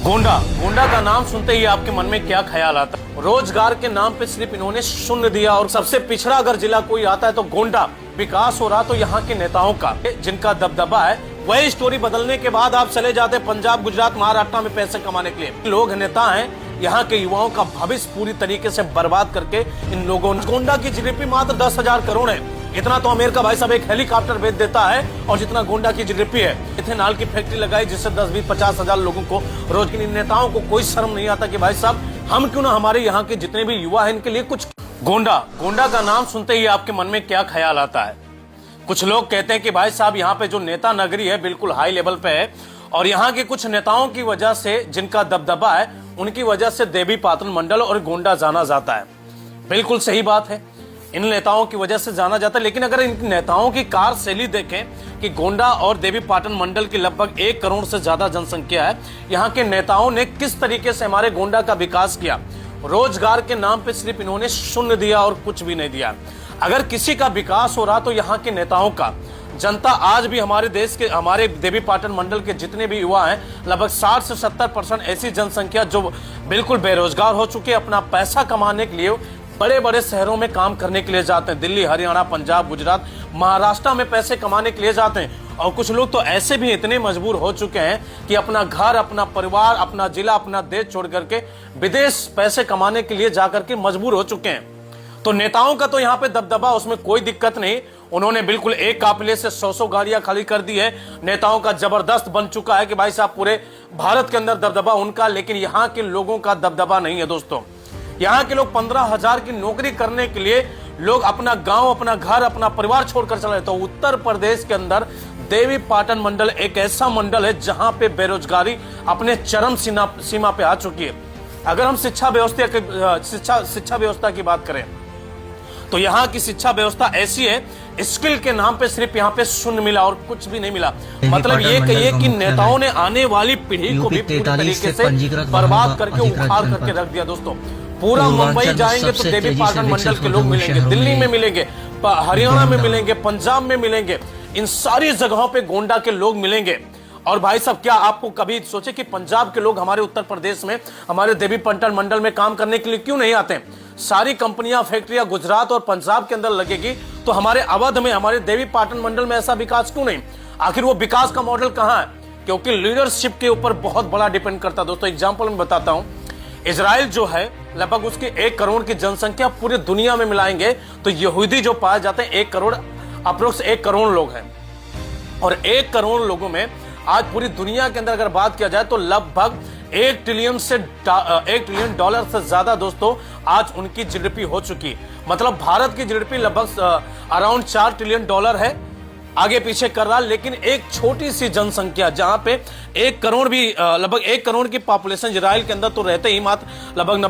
गोंडा गोंडा का नाम सुनते ही आपके मन में क्या ख्याल आता है? रोजगार के नाम पे सिर्फ इन्होंने शून्य दिया। और सबसे पिछड़ा अगर जिला कोई आता है तो गोंडा। विकास हो रहा तो यहाँ के नेताओं का, जिनका दबदबा है। वही स्टोरी बदलने के बाद आप चले जाते पंजाब, गुजरात, महाराष्ट्र में पैसे कमाने के लिए। लोग नेता हैं, यहाँ के युवाओं का भविष्य पूरी तरीके से बर्बाद करके इन लोगों ने। गोंडा की जीडीपी मात्र 10,000 करोड़ है। इतना तो अमेरिका भाई साहब एक हेलीकॉप्टर भेज देता है। और जितना गोंडा की जीडीपी है, इथेनॉल की फैक्ट्री लगाई जिससे 10, 20, 50 हजार लोगों को रोजगार। नेताओं को कोई शर्म नहीं आता कि भाई साहब हम क्यों ना हमारे यहाँ के जितने भी युवा हैं इनके लिए कुछ। गोंडा का नाम सुनते ही आपके मन में क्या ख्याल आता है? कुछ लोग कहते हैं कि भाई साहब यहाँ पे जो नेता नगरी है बिल्कुल हाई लेवल पे है। और यहाँ के कुछ नेताओं की वजह से, जिनका दबदबा है, उनकी वजह से देवी पाटन मंडल और गोंडा जाना जाता है। बिल्कुल सही बात है, इन नेताओं की वजह से जाना जाता है। लेकिन अगर इन नेताओं की कार्यशैली देखें कि गोंडा और देवी पाटन मंडल की लगभग 1 करोड़ से ज्यादा जनसंख्या है, यहाँ के नेताओं ने किस तरीके से हमारे गोंडा का विकास किया। रोजगार के नाम पे सिर्फ इन्होंने शून्य दिया और कुछ भी नहीं दिया। अगर किसी का विकास हो रहा तो यहाँ के नेताओं का। जनता आज भी हमारे देश के, हमारे देवी पाटन मंडल के जितने भी युवा हैं, लगभग 60 से 70% ऐसी जनसंख्या जो बिल्कुल बेरोजगार हो चुके, अपना पैसा कमाने के लिए बड़े बड़े शहरों में काम करने के लिए जाते हैं। दिल्ली, हरियाणा, पंजाब, गुजरात, महाराष्ट्र में पैसे कमाने के लिए जाते हैं। और कुछ लोग तो ऐसे भी इतने मजबूर हो चुके हैं कि अपना घर, अपना परिवार, अपना जिला, अपना देश छोड़ करके विदेश पैसे कमाने के लिए जाकर के मजबूर हो चुके हैं। तो नेताओं का तो यहाँ पे दबदबा, उसमें कोई दिक्कत नहीं। उन्होंने बिल्कुल एक काफिले से 100 गाड़ियां खाली कर दी है। नेताओं का जबरदस्त बन चुका है कि भाई साहब पूरे भारत के अंदर दबदबा उनका। लेकिन यहाँ के लोगों का दबदबा नहीं है दोस्तों। यहाँ के लोग 15,000 की नौकरी करने के लिए लोग अपना गांव, अपना घर, अपना परिवार छोड़कर चले। तो उत्तर प्रदेश के अंदर देवी पाटन मंडल एक ऐसा मंडल है जहां पे बेरोजगारी अपने चरम सीमा पे आ चुकी है। अगर हम शिक्षा व्यवस्था की बात करें तो यहाँ की शिक्षा व्यवस्था ऐसी है, स्किल के नाम पे सिर्फ यहाँ पे शून्य मिला और कुछ भी नहीं मिला। मतलब ये कहिए कि नेताओं ने आने वाली पीढ़ी को भी पूरी तरीके से बर्बाद करके, उखाड़ करके रख दिया दोस्तों। पूरा मुंबई जाएंगे तो देवी पाटन मंडल के लोग मिलेंगे, दिल्ली में मिलेंगे, हरियाणा में मिलेंगे, पंजाब में मिलेंगे, इन सारी जगहों पे गोंडा के लोग मिलेंगे। और भाई साहब, क्या आपको कभी सोचे कि पंजाब के लोग हमारे उत्तर प्रदेश में, हमारे देवी पाटन मंडल में काम करने के लिए क्यों नहीं आते? सारी कंपनियां, फैक्ट्रियां गुजरात और पंजाब के अंदर लगेगी तो हमारे अवध में, हमारे देवी पाटन मंडल में ऐसा विकास क्यों नहीं? आखिर वो विकास का मॉडल कहां है? क्योंकि लीडरशिप के ऊपर बहुत बड़ा डिपेंड करता है दोस्तों। एग्जाम्पल मैं बताता हूं, इजराइल जो है, लगभग उसकी 1 करोड़ की जनसंख्या पूरी दुनिया में मिलाएंगे तो यहूदी जो पाए जाते हैं 1 करोड़, अप्रोक्स 1 करोड़ लोग हैं। और 1 करोड़ लोगों में आज पूरी दुनिया के अंदर अगर बात किया जाए तो लगभग 1 ट्रिलियन डॉलर से ज्यादा दोस्तों आज उनकी जीडीपी हो चुकी। मतलब भारत की जीडीपी लगभग अराउंड 4 ट्रिलियन डॉलर है, आगे पीछे कर रहा। लेकिन एक छोटी सी जनसंख्या जहां पे 1 करोड़ भी, लगभग 1 करोड़ की पॉपुलेशन इजराइल के अंदर तो रहते ही मात्र लगभग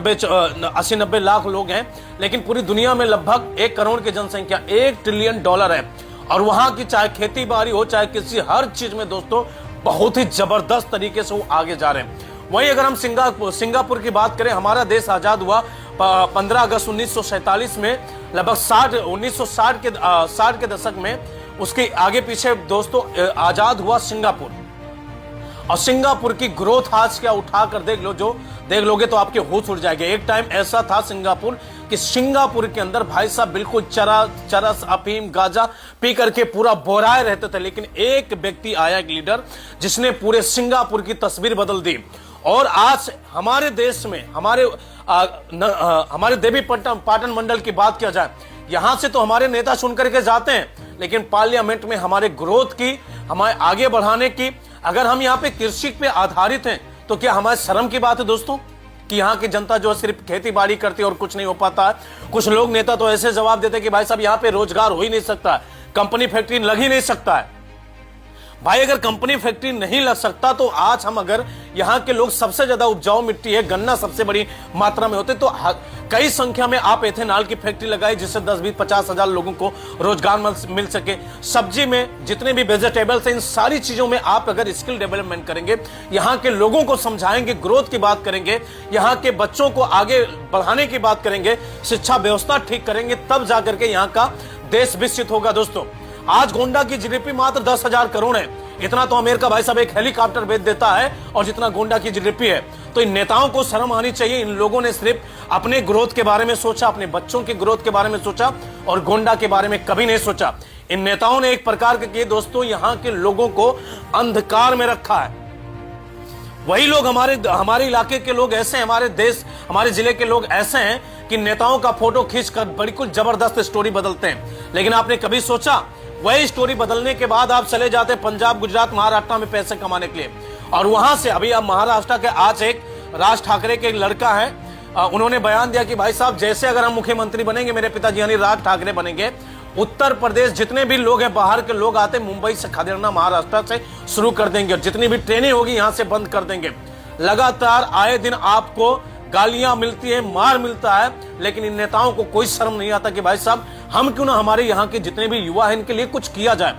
80-90 लाख लोग हैं। लेकिन पूरी दुनिया में लगभग 1 करोड़ की जनसंख्या, 1 ट्रिलियन डॉलर है। और वहां की चाहे खेती बाड़ी हो, चाहे किसी हर चीज में दोस्तों बहुत ही जबरदस्त तरीके से वो आगे जा रहे हैं। वहीं अगर हम सिंगापुर की बात करें, हमारा देश आजाद हुआ 15 अगस्त 1947 में, लगभग 60 के दशक में। उसके आगे पीछे दोस्तों आजाद हुआ सिंगापुर। और सिंगापुर की ग्रोथ आज क्या उठा कर देख लोगे तो आपके होश उड़ जाएंगे। एक टाइम ऐसा था सिंगापुर कि सिंगापुर के अंदर भाई साहब बिल्कुल चरस, अफीम, गांजा पी करके पूरा बोराए रहते थे। लेकिन एक व्यक्ति आया, एक लीडर, जिसने पूरे सिंगापुर की तस्वीर बदल दी। और आज हमारे देश में, हमारे देवी पाटन मंडल की बात किया जाए, यहां से तो हमारे नेता चुन करके जाते हैं, लेकिन पार्लियामेंट में हमारे ग्रोथ की, हमारे आगे बढ़ाने की, अगर हम यहाँ पे कृषि पे आधारित हैं तो क्या हमारे शर्म की बात है दोस्तों कि यहाँ की जनता जो सिर्फ खेती बाड़ी करती है और कुछ नहीं हो पाता है? कुछ लोग नेता तो ऐसे जवाब देते हैं कि भाई साहब यहाँ पे रोजगार हो ही नहीं सकता है, कंपनी फैक्ट्री लग ही नहीं सकता है। भाई अगर कंपनी फैक्ट्री नहीं लग सकता तो आज हम, अगर यहाँ के लोग सबसे ज्यादा उपजाऊ मिट्टी है, गन्ना सबसे बड़ी मात्रा में होते, तो कई संख्या में आप एथेनॉल की फैक्ट्री लगाई जिससे 10, 20, 50 हजार लोगों को रोजगार मिल सके। सब्जी में जितने भी वेजिटेबल्स हैं, इन सारी चीजों में आप अगर स्किल डेवलपमेंट करेंगे, यहाँ के लोगों को समझाएंगे, ग्रोथ की बात करेंगे, यहाँ के बच्चों को आगे बढ़ाने की बात करेंगे, शिक्षा व्यवस्था ठीक करेंगे, तब जाकर के यहाँ का देश विकसित होगा दोस्तों। आज गोंडा की जीडीपी मात्र 10,000 करोड़ है। इतना तो अमेरिका भाई साहब एक हेलीकॉप्टर भेज देता है, और जितना गोंडा की जीडीपी है। तो इन नेताओं को शर्म आनी चाहिए। इन लोगों ने सिर्फ अपने ग्रोथ के बारे में सोचा, अपने बच्चों के ग्रोथ के बारे में सोचा, और गोंडा के बारे में कभी नहीं सोचा। इन नेताओं ने एक प्रकार के दोस्तों यहां के लोगों को अंधकार में रखा है। वही लोग हमारे इलाके के लोग ऐसे हैं, हमारे जिले के लोग ऐसे हैं कि नेताओं का फोटो खींचकर बिल्कुल जबरदस्त स्टोरी बदलते हैं। लेकिन आपने कभी सोचा, वही स्टोरी बदलने के बाद आप चले जाते पंजाब, गुजरात, महाराष्ट्र में पैसे कमाने के लिए, और वहां से अभी आप महाराष्ट्र के आज एक राज ठाकरे के एक लड़का है, उन्होंने बयान दिया कि भाई साहब जैसे अगर हम मुख्यमंत्री बनेंगे, मेरे पिताजी यानी राज ठाकरे बनेंगे, उत्तर प्रदेश जितने भी लोग हैं, बाहर के लोग आते मुंबई से खदेड़ना महाराष्ट्र से शुरू कर देंगे, और जितनी भी ट्रेनें होगी यहां से बंद कर देंगे। लगातार आए दिन आपको गालियां मिलती है, मार मिलता है, लेकिन इन नेताओं को कोई शर्म नहीं आता कि भाई साहब हम क्यों ना हमारे यहाँ के जितने भी युवा हैं इनके लिए कुछ किया जाए।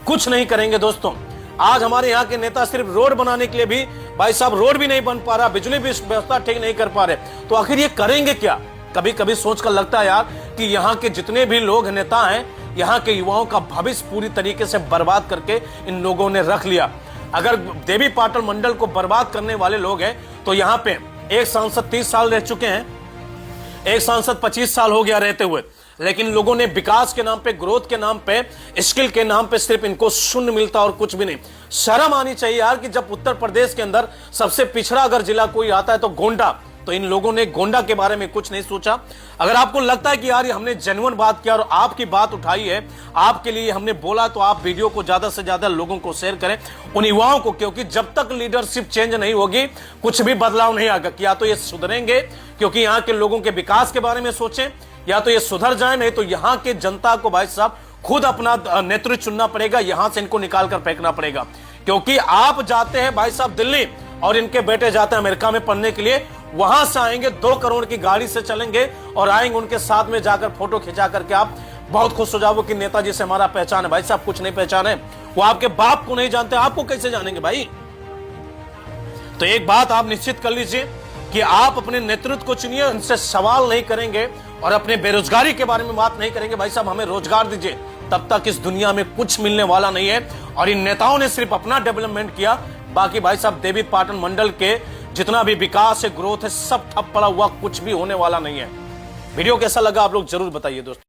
कुछ नहीं करेंगे दोस्तों। आज हमारे यहाँ के नेता सिर्फ रोड बनाने के लिए भी भाई साहब रोड भी नहीं बन पा रहा, बिजली भी व्यवस्था ठीक नहीं कर पा रहे, तो आखिर ये करेंगे क्या? कभी कभी सोचकर लगता है यार कि यहाँ के जितने भी लोग नेता हैं, यहाँ के युवाओं का भविष्य पूरी तरीके से बर्बाद करके इन लोगों ने रख लिया। अगर देवी पाटन मंडल को बर्बाद करने वाले लोग हैं, तो यहाँ पे एक सांसद 30 साल रह चुके हैं, एक सांसद 25 साल हो गया रहते हुए, लेकिन लोगों ने विकास के नाम पे, ग्रोथ के नाम पे, स्किल के नाम पे सिर्फ इनको शून्य मिलता और कुछ भी नहीं। शर्म आनी चाहिए यार कि जब उत्तर प्रदेश के अंदर सबसे पिछड़ा अगर जिला कोई आता है तो गोंडा, तो इन लोगों ने गोंडा के बारे में कुछ नहीं सोचा। अगर आपको लगता है कि यार हमने जेन्युइन बात किया और आपकी बात उठाई है, आपके लिए हमने बोला, तो आप वीडियो को ज्यादा से ज्यादा लोगों को शेयर करें, उन युवाओं को, क्योंकि जब तक लीडरशिप चेंज नहीं होगी कुछ भी बदलाव नहीं आएगा। या तो ये सुधरेंगे क्योंकि यहाँ के लोगों के विकास के बारे में सोचें, या तो ये सुधर जाए, नहीं तो यहाँ के जनता को भाई साहब खुद अपना नेतृत्व चुनना पड़ेगा, यहां से इनको निकाल कर फेंकना पड़ेगा। क्योंकि आप जाते हैं भाई साहब दिल्ली और इनके बेटे जाते हैं अमेरिका में पढ़ने के लिए, वहां से आएंगे 2 करोड़ की गाड़ी से चलेंगे और आएंगे उनके साथ में जाकर फोटो खिंचा करके आप बहुत खुश हो जाओगे कि नेताजी से हमारा पहचान है। भाई साहब कुछ नहीं पहचान है, वो आपके बाप को नहीं जानते, आपको कैसे जानेंगे भाई? तो एक बात आप निश्चित कर लीजिए कि आप अपने नेतृत्व को चुनिए, उनसे सवाल नहीं करेंगे और अपने बेरोजगारी के बारे में बात नहीं करेंगे। भाई साहब हमें रोजगार दीजिए, तब तक इस दुनिया में कुछ मिलने वाला नहीं है। और इन नेताओं ने सिर्फ अपना डेवलपमेंट किया, बाकी भाई साहब देवी पाटन मंडल के जितना भी विकास है, ग्रोथ है, सब ठप पड़ा हुआ, कुछ भी होने वाला नहीं है। वीडियो कैसा लगा आप लोग जरूर बताइए दोस्तों।